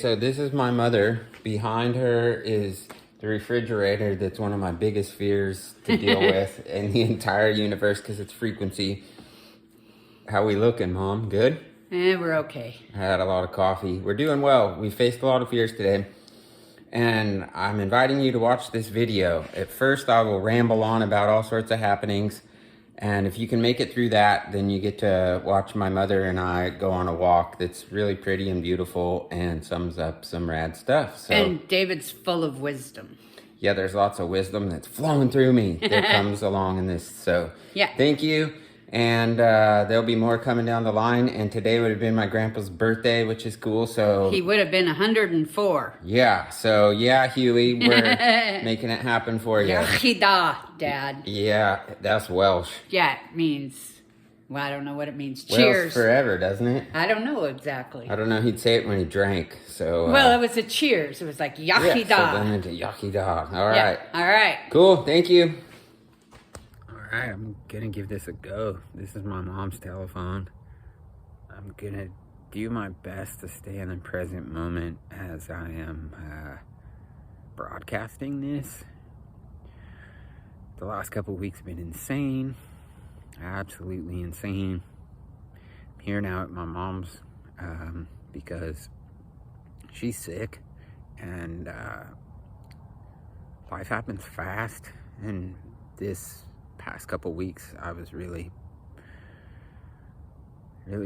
So this is my mother. Behind her is the refrigerator that's one of my biggest fears to deal with in the entire universe because it's frequency. How we looking, Mom? Good? We're okay. I had a lot of coffee. We're doing well. We faced a lot of fears today. And I'm inviting you to watch this video. At first, I will ramble on about all sorts of happenings. And if you can make it through that, then you get to watch my mother and I go on a walk that's really pretty and beautiful and sums up some rad stuff. So, And David's full of wisdom. yeah, there's lots of wisdom that's flowing through me that comes along in this. So, yeah, thank you. And there'll be more coming down the line. And today would have been my grandpa's birthday, which is cool. So he would have been 104. Yeah. So yeah, Huey, we're making it happen for you. Yachida, Dad. Yeah, that's Welsh. Yeah, it means, well, I don't know what it means. Welsh Cheers. forever, doesn't it? I don't know exactly. I don't know. He'd say it when he drank. So well, it was a cheers. It was like Yachida. Yeah, so then into Yachida. All right. All right. Cool. Thank you. All right, I'm gonna give this a go. This is my mom's telephone. I'm gonna do my best to stay in the present moment as I am broadcasting this. The last couple of weeks have been insane, absolutely insane. I'm here now at my mom's because she's sick, and life happens fast, and this past couple weeks I was really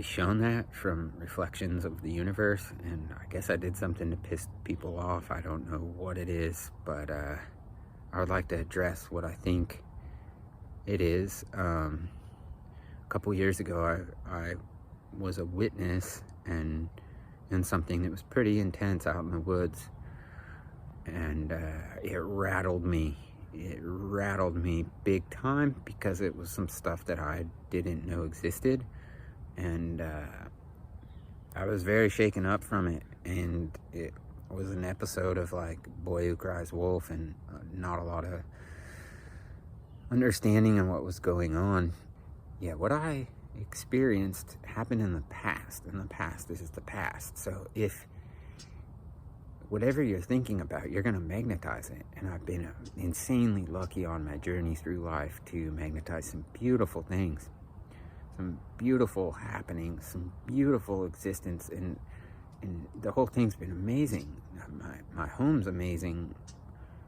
shown that from reflections of the universe, and I guess I did something to piss people off. I don't know what it is, but I would like to address what I think it is. A couple years ago I was a witness and in something that was pretty intense out in the woods, and it rattled me. It rattled me big time because it was some stuff that I didn't know existed, and I was very shaken up from it. And it was an episode of like Boy Who Cries Wolf, and not a lot of understanding of what was going on. Yeah, what I experienced happened in the past, and the past is the past. So if whatever you're thinking about, you're going to magnetize it. And I've been insanely lucky on my journey through life to magnetize some beautiful things, some beautiful happenings, some beautiful existence. And the whole thing's been amazing. My home's amazing.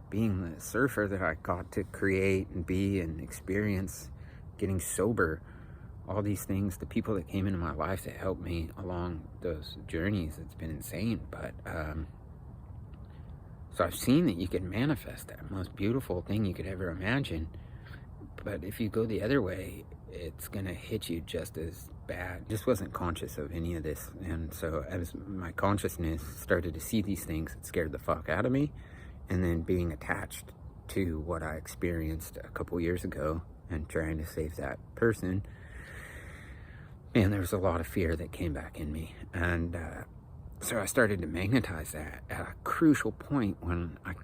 Being the surfer that I got to create and be and experience, getting sober, all these things, the people that came into my life that helped me along those journeys, it's been insane. But so I've seen that you can manifest that most beautiful thing you could ever imagine. But if you go the other way, it's going to hit you just as bad. Just wasn't conscious of any of this. And so as my consciousness started to see these things, it scared the fuck out of me. And then being attached to what I experienced a couple years ago and trying to save that person, man, there was a lot of fear that came back in me. And so I started to magnetize that at a crucial point when I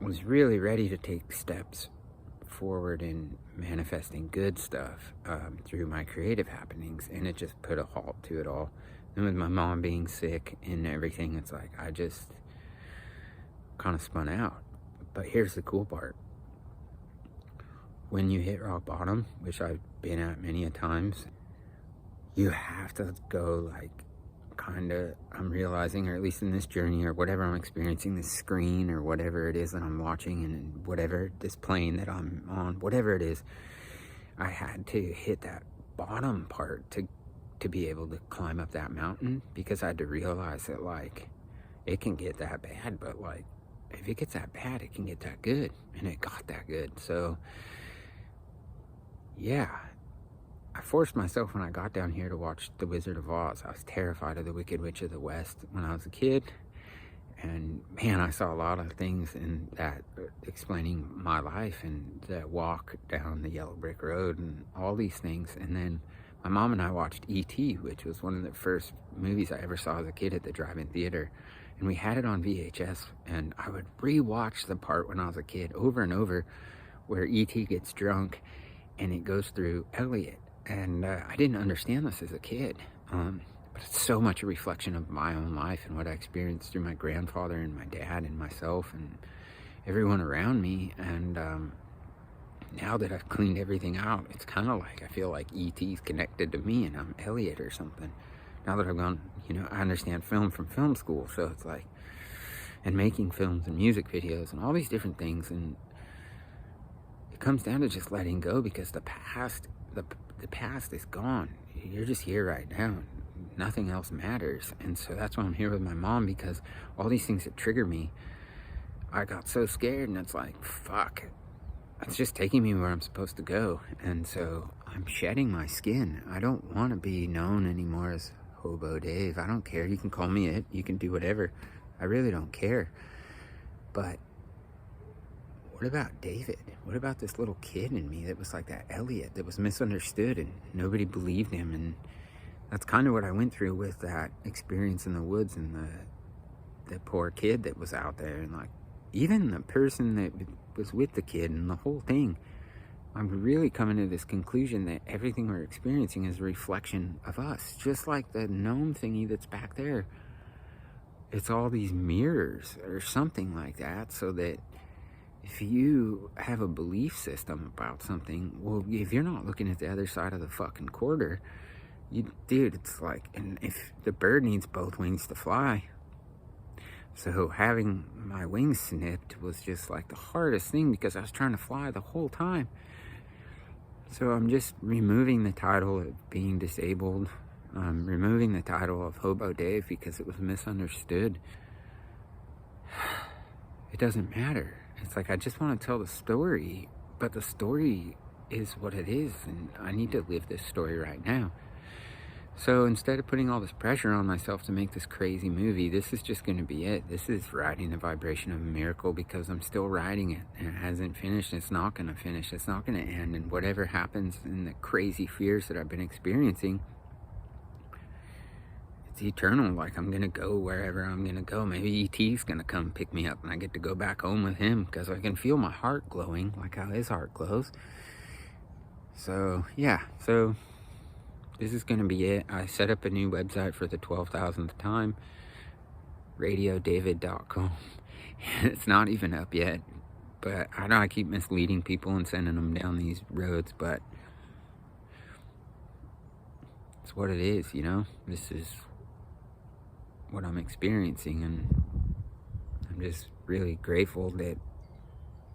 was really ready to take steps forward in manifesting good stuff through my creative happenings, and it just put a halt to it all. And with my mom being sick and everything, it's like I just kind of spun out. But here's the cool part. When you hit rock bottom, which I've been at many a times, you have to go like, kind of, I'm realizing, or at least in this journey or whatever I'm experiencing, this screen or whatever it is that I'm watching, and whatever this plane that I'm on, whatever it is, I had to hit that bottom part to be able to climb up that mountain, because I had to realize that like it can get that bad, but like if it gets that bad, it can get that good, and it got that good. So yeah, I forced myself when I got down here to watch The Wizard of Oz. I was terrified of the Wicked Witch of the West when I was a kid. And man, I saw a lot of things in that explaining my life, and that walk down the yellow brick road and all these things. And then my mom and I watched E.T., which was one of the first movies I ever saw as a kid at the drive-in theater. And we had it on VHS, and I would re-watch the part when I was a kid over and over where E.T. gets drunk and it goes through Elliot. And I didn't understand this as a kid. but it's so much a reflection of my own life and what I experienced through my grandfather and my dad and myself and everyone around me. And now that I've cleaned everything out, it's kind of like I feel like E.T.'s connected to me and I'm Elliot or something. Now that I've gone, I understand film from film school, so it's like, and making films and music videos and all these different things, and it comes down to just letting go, because the past is gone. You're just here right now. Nothing else matters. And so that's why I'm here with my mom, because all these things that trigger me, I got so scared, and it's like, fuck, it's just taking me where I'm supposed to go. And so I'm shedding my skin. I don't want to be known anymore as Hobo Dave. I don't care. You can call me it. You can do whatever. I really don't care. But what about David? What about this little kid in me that was like that Elliot, that was misunderstood and nobody believed him? And that's kind of what I went through with that experience in the woods, and the poor kid that was out there, and like even the person that was with the kid and the whole thing. I'm really coming to this conclusion that everything we're experiencing is a reflection of us, just like the gnome thingy that's back there. It's all these mirrors or something like that, so that if you have a belief system about something, well, if you're not looking at the other side of the fucking quarter, dude, it's like, and if the bird needs both wings to fly, so having my wings snipped was just like the hardest thing, because I was trying to fly the whole time. So I'm just removing the title of being disabled, removing the title of Hobo Dave, because it was misunderstood. It doesn't matter. It's like, I just want to tell the story, but the story is what it is, and I need to live this story right now. So instead of putting all this pressure on myself to make this crazy movie, this is just going to be it. This is riding the vibration of a miracle, because I'm still riding it, and it hasn't finished. It's not going to finish. It's not going to end. And whatever happens in the crazy fears that I've been experiencing, it's eternal. Like, I'm going to go wherever I'm going to go. Maybe E.T.'s going to come pick me up and I get to go back home with him, because I can feel my heart glowing like how his heart glows. So, yeah. So this is going to be it. I set up a new website for the 12,000th time, radiodavid.com. It's not even up yet, but I know I keep misleading people and sending them down these roads, but it's what it is, This is what I'm experiencing, and I'm just really grateful that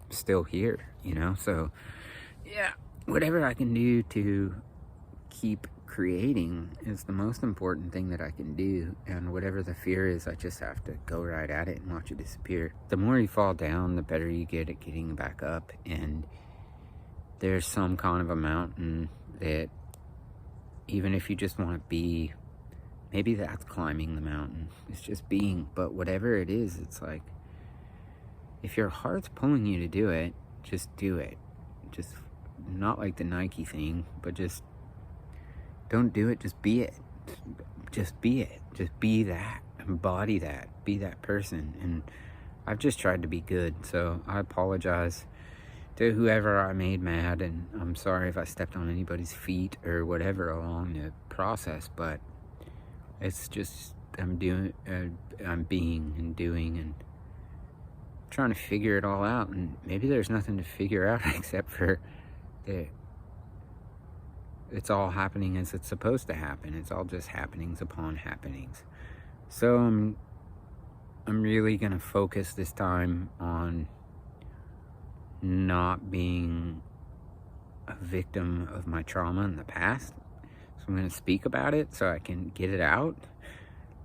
I'm still here, So, yeah, whatever I can do to keep creating is the most important thing that I can do. And whatever the fear is, I just have to go right at it and watch it disappear. The more you fall down, the better you get at getting back up. And there's some kind of a mountain that, even if you just want to be, maybe that's climbing the mountain. It's just being. But whatever it is, it's like, if your heart's pulling you to do it, just do it. Just not like the Nike thing, but just don't do it. Just be it. Just be it. Just be that. Embody that. Be that person. And I've just tried to be good. So I apologize to whoever I made mad. And I'm sorry if I stepped on anybody's feet or whatever along the process. But it's just, I'm being and doing and trying to figure it all out. And maybe there's nothing to figure out except for that it's all happening as it's supposed to happen. It's all just happenings upon happenings. So I'm really gonna focus this time on not being a victim of my trauma in the past. So I'm gonna speak about it so I can get it out.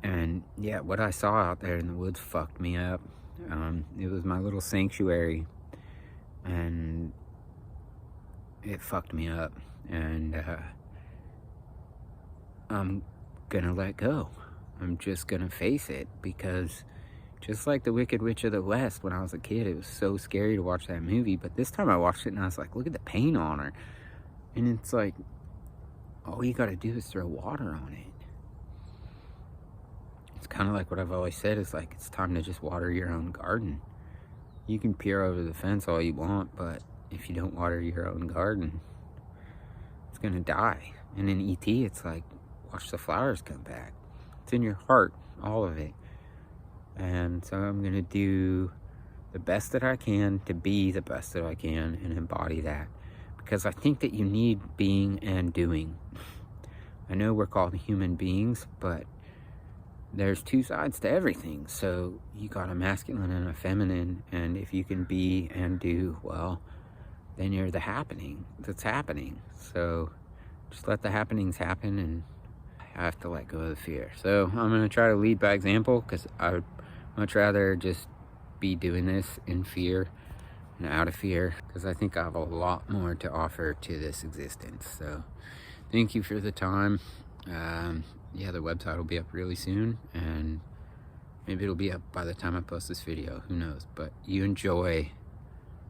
And yeah, what I saw out there in the woods fucked me up. It was my little sanctuary, and it fucked me up. And I'm gonna let go. I'm just gonna face it, because just like the Wicked Witch of the West, when I was a kid, it was so scary to watch that movie. But this time I watched it and I was like, look at the paint on her. And it's like, all you gotta do is throw water on it. It's kind of like what I've always said, is like, it's time to just water your own garden. You can peer over the fence all you want, but if you don't water your own garden, it's gonna die. And in E.T., it's like, watch the flowers come back. It's in your heart, all of it. And so I'm going to do the best that I can to be the best that I can and embody that. Because I think that you need being and doing. I know we're called human beings, but there's two sides to everything. So you got a masculine and a feminine, and if you can be and do, well, then you're the happening that's happening. So just let the happenings happen, and I have to let go of the fear. So I'm going to try to lead by example, because I would much rather just be doing this in fear and out of fear, because I think I have a lot more to offer to this existence. So thank you for the time. Yeah, the website will be up really soon, and maybe it'll be up by the time I post this video, who knows. But you enjoy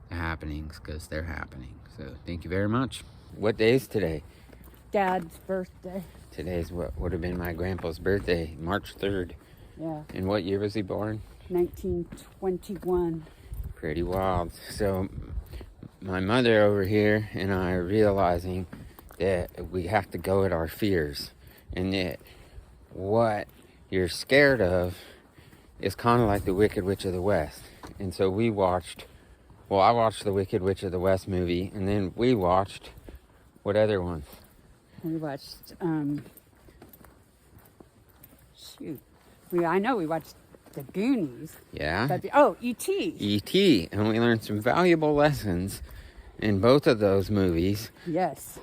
the happenings, because they're happening. So thank you very much. What day is today? Dad's birthday. Today's what would have been my grandpa's birthday, March 3rd. Yeah. And what year was he born? 1921. Pretty wild. So my mother over here and I are realizing that we have to go at our fears, and that what you're scared of is kind of like the Wicked Witch of the West. And so I watched the Wicked Witch of the West movie, and then we watched, what other one? We watched, I know we watched The Goonies. Yeah. But E.T. E.T. And we learned some valuable lessons in both of those movies. Yes.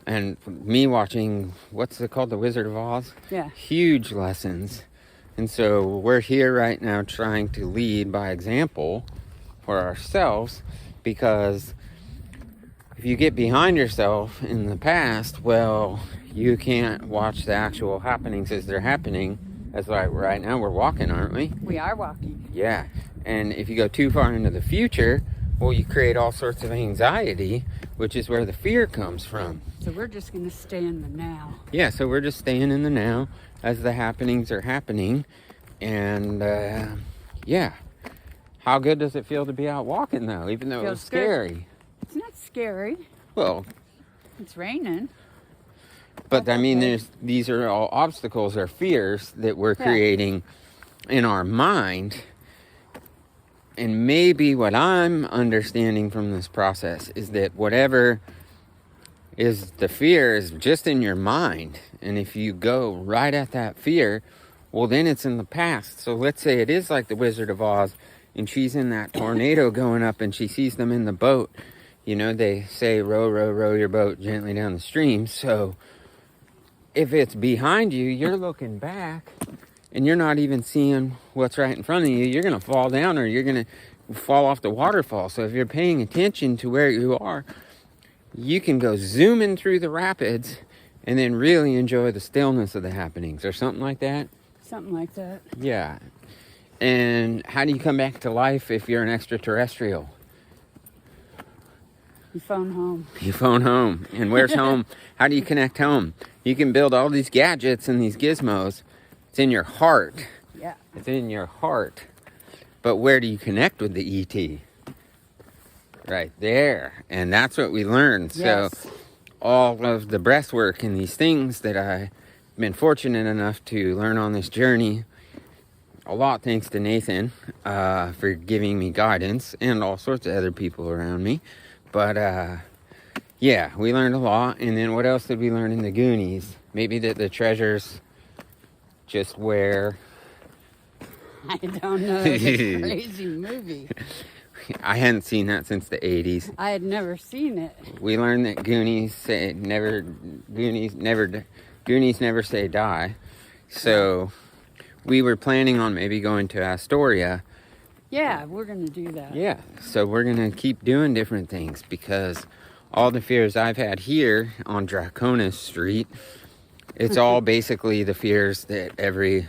And me watching, what's it called? The Wizard of Oz? Yeah. Huge lessons. And so we're here right now trying to lead by example for ourselves, because if you get behind yourself in the past, well, you can't watch the actual happenings as they're happening. That's like right now we're walking, aren't we? We are walking. Yeah. And if you go too far into the future, well, you create all sorts of anxiety, which is where the fear comes from. So we're just going to stay in the now. Yeah, so we're just staying in the now as the happenings are happening. And, yeah. How good does it feel to be out walking, though, even though it was scary? It's not scary. Well, it's raining. But, I mean, these are all obstacles or fears that we're creating in our mind. And maybe what I'm understanding from this process is that whatever is the fear is just in your mind. And if you go right at that fear, well, then it's in the past. So let's say it is like the Wizard of Oz, and she's in that tornado going up, and she sees them in the boat. You know, they say, row, row, row your boat gently down the stream. So if it's behind you, you're looking back, and you're not even seeing what's right in front of you. You're going to fall down, or you're going to fall off the waterfall. So if you're paying attention to where you are, you can go zooming through the rapids and then really enjoy the stillness of the happenings, or something like that. Something like that. Yeah. And how do you come back to life if you're an extraterrestrial? You phone home. You phone home. And where's home? How do you connect home? You can build all these gadgets and these gizmos. It's in your heart. Yeah. It's in your heart. But where do you connect with the ET? Right there. And that's what we learned. Yes. So all of the breath work and these things that I've been fortunate enough to learn on this journey, a lot thanks to Nathan for giving me guidance, and all sorts of other people around me. But yeah, we learned a lot. And then what else did we learn in the Goonies? Maybe that the treasures just where... I don't know. It's a crazy movie. I hadn't seen that since the 80s. I had never seen it. We learned that Goonies never say die. So we were planning on maybe going to Astoria. Yeah, we're going to do that. Yeah, so we're going to keep doing different things, because all the fears I've had here on Draconis Street, it's all basically the fears that every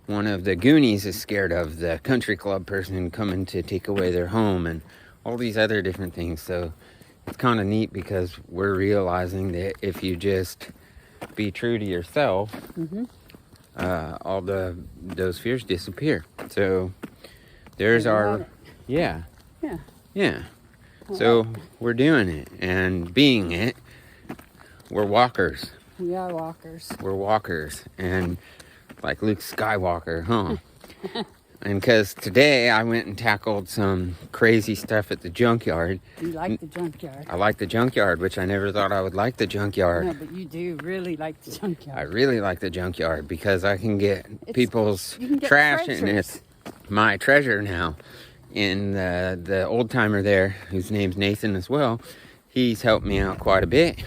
one of the Goonies is scared of. The country club person coming to take away their home, and all these other different things. So it's kind of neat, because we're realizing that if you just be true to yourself, all those fears disappear. So there's our, yeah. So we're doing it and being it. We're walkers. We are walkers. We're walkers, and Like Luke Skywalker, huh? And because today I went and tackled some crazy stuff at the junkyard. You like the junkyard. I like the junkyard, which I never thought I would like the junkyard. No, but you do really like the junkyard. I really like the junkyard because I can get people's you can get trash, treasures. and it's my treasure now. And the old timer there, whose name's Nathan as well, he's helped me out quite a bit.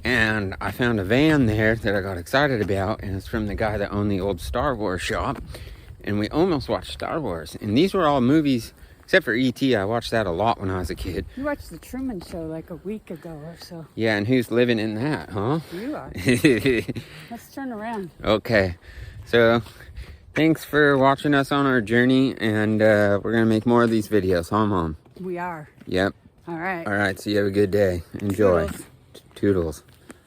And I found a van there that I got excited about, and it's from the guy that owned the old Star Wars shop. And we almost watched Star Wars. And these were all movies, except for E.T. I watched that a lot when I was a kid. You watched the Truman Show like a week ago or so. Yeah, and who's living in that, huh? You are. Let's turn around. Okay, so thanks for watching us on our journey, and we're going to make more of these videos, huh, Mom? We are. Yep. All right. All right, so you have a good day. Enjoy. Toodles. Toodles.